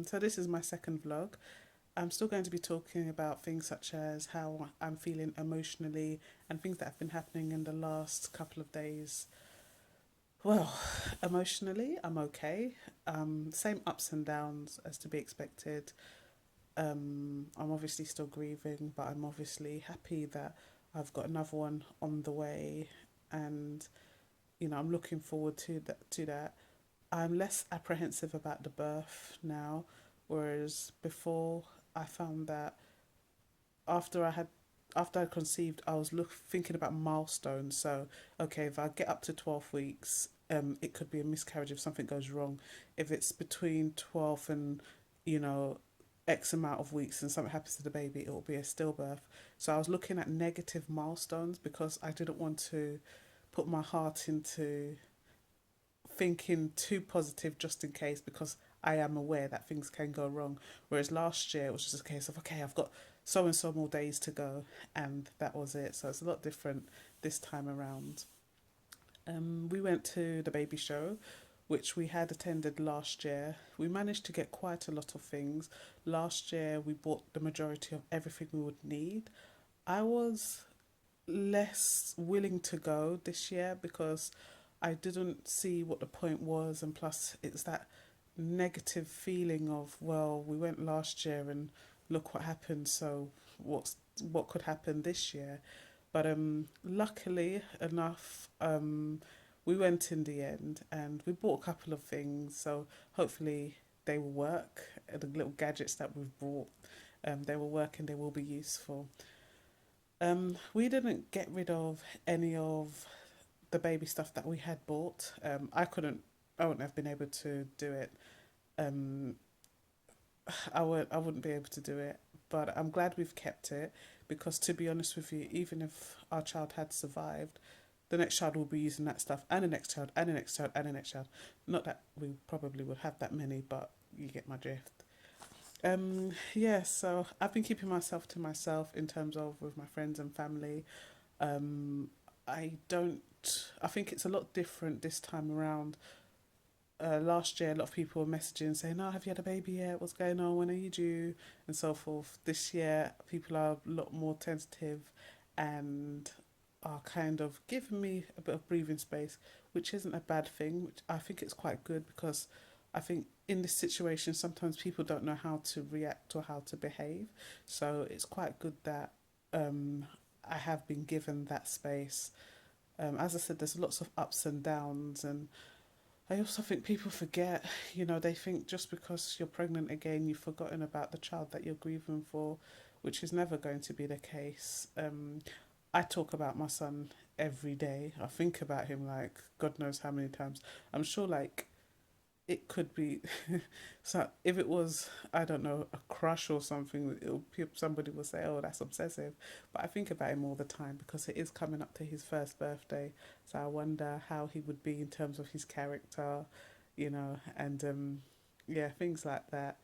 So this is my second vlog. I'm still going to be talking about things such as how I'm feeling emotionally and things that have been happening in the last couple of days. Well, emotionally, I'm okay. Same ups and downs as to be expected. I'm obviously still grieving, but I'm obviously happy that I've got another one on the way, and I'm looking forward to that. I'm less apprehensive about the birth now, whereas before I found that after I had after I conceived, I was thinking about milestones. So, okay, if I get up to 12 weeks, it could be a miscarriage if something goes wrong. If it's between 12 and, you know, X amount of weeks and something happens to the baby, it will be a stillbirth. So I was looking at negative milestones because I didn't want to put my heart into thinking too positive just in case, because I am aware that things can go wrong. Whereas last year it was just a case of, okay, I've got so and so more days to go, and that was it. So it's a lot different this time around. We went to the baby show, which we had attended last year. We managed to get quite a lot of things. Last year we bought the majority of everything we would need. I was less willing to go this year because I didn't see what the point was, and plus it's that negative feeling of, well, we went last year and look what happened, so what could happen this year. But luckily enough, we went in the end and we bought a couple of things, so hopefully they will work. The little gadgets that we've brought, they will work and they will be useful. We didn't get rid of any of the baby stuff that we had bought. I wouldn't have been able to do it. Um, I wouldn't be able to do it. But I'm glad we've kept it because, to be honest with you, even if our child had survived, the next child will be using that stuff, and the next child, and the next child, and the next child. Not that we probably would have that many, but you get my drift. Yeah, so I've been keeping myself to myself in terms of with my friends and family. Um, I don't. I think it's a lot different this time around. Last year, a lot of people were messaging saying, "Oh, have you had a baby yet? What's going on? When are you due?" and so forth. This year, people are a lot more tentative and are kind of giving me a bit of breathing space, which isn't a bad thing. Which I think it's quite good because I think in this situation, sometimes people don't know how to react or how to behave. So it's quite good that um, I have been given that space. As I said, there's lots of ups and downs, and I also think people forget, they think just because you're pregnant again, you've forgotten about the child that you're grieving for, which is never going to be the case. I talk about my son every day. I think about him like God knows how many times. I'm sure like it could be so if it was, I don't know, a crush or something, somebody will say, oh, that's obsessive, but I think about him all the time because it is coming up to his first birthday, so I wonder how he would be in terms of his character, and yeah, things like that.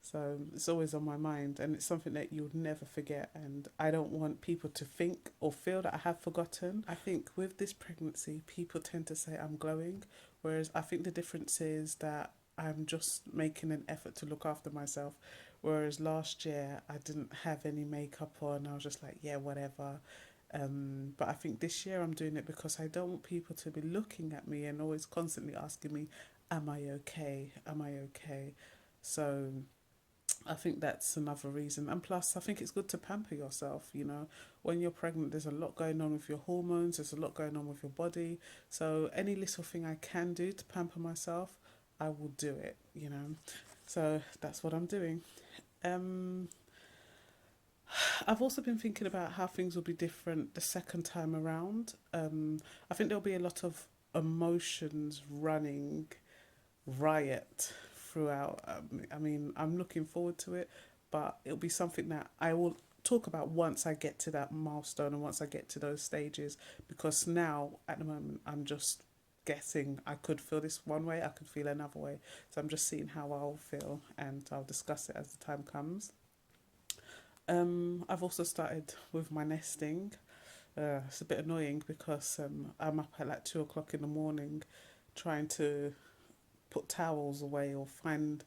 So it's always on my mind, and it's something that you'll never forget. And I don't want people to think or feel that I have forgotten. I think with this pregnancy, people tend to say I'm glowing, whereas I think the difference is that I'm just making an effort to look after myself. Whereas last year, I didn't have any makeup on, I was just like, yeah, whatever. But I think this year I'm doing it because I don't want people to be looking at me and always constantly asking me, am I okay? Am I okay? So I think that's another reason. And plus, I think it's good to pamper yourself, When you're pregnant, there's a lot going on with your hormones, there's a lot going on with your body. So, any little thing I can do to pamper myself, I will do it. So, that's what I'm doing. Um, I've also been thinking about how things will be different the second time around. I think there'll be a lot of emotions running riot throughout. I mean, I'm looking forward to it, but it'll be something that I will talk about once I get to that milestone and once I get to those stages. Because now, at the moment, I'm just guessing. I could feel this one way, I could feel another way. So I'm just seeing how I'll feel, and I'll discuss it as the time comes. I've also started with my nesting. It's a bit annoying because I'm up at like 2 o'clock in the morning trying to put towels away or find,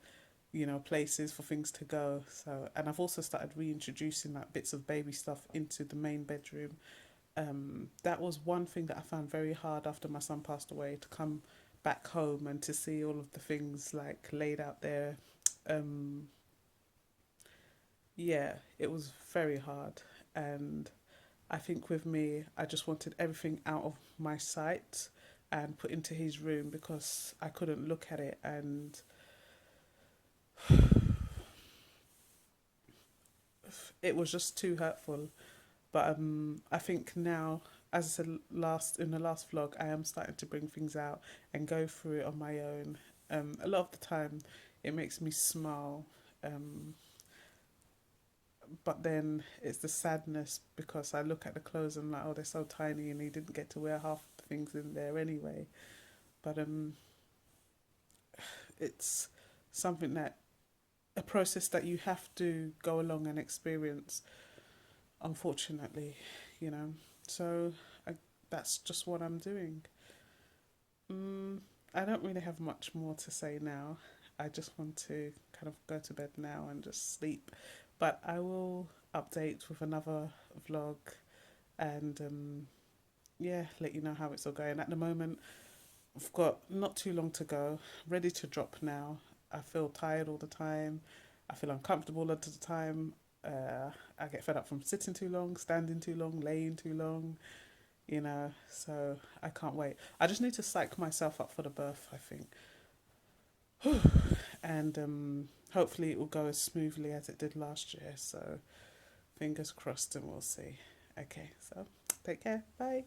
places for things to go. So, and I've also started reintroducing like bits of baby stuff into the main bedroom. That was one thing that I found very hard after my son passed away, to come back home and to see all of the things like laid out there. Um, yeah, it was very hard. And I think with me, I just wanted everything out of my sight and put into his room because I couldn't look at it, and it was just too hurtful. But I think now, as I said in the last vlog, I am starting to bring things out and go through it on my own. A lot of the time, it makes me smile. Um, but then it's the sadness because I look at the clothes and I'm like, oh, they're so tiny, and he didn't get to wear half the things in there anyway. But it's something that a process that you have to go along and experience, unfortunately, you know. So I, that's just what I'm doing. Mm, I don't really have much more to say now. I just want to kind of go to bed now and just sleep. But I will update with another vlog and yeah, let you know how it's all going. At the moment, I've got not too long to go, ready to drop now. I feel tired all the time. I feel uncomfortable all the time. I get fed up from sitting too long, standing too long, laying too long, so I can't wait. I just need to psych myself up for the birth, I think. And hopefully it will go as smoothly as it did last year. So fingers crossed, and we'll see. Okay, so take care. Bye.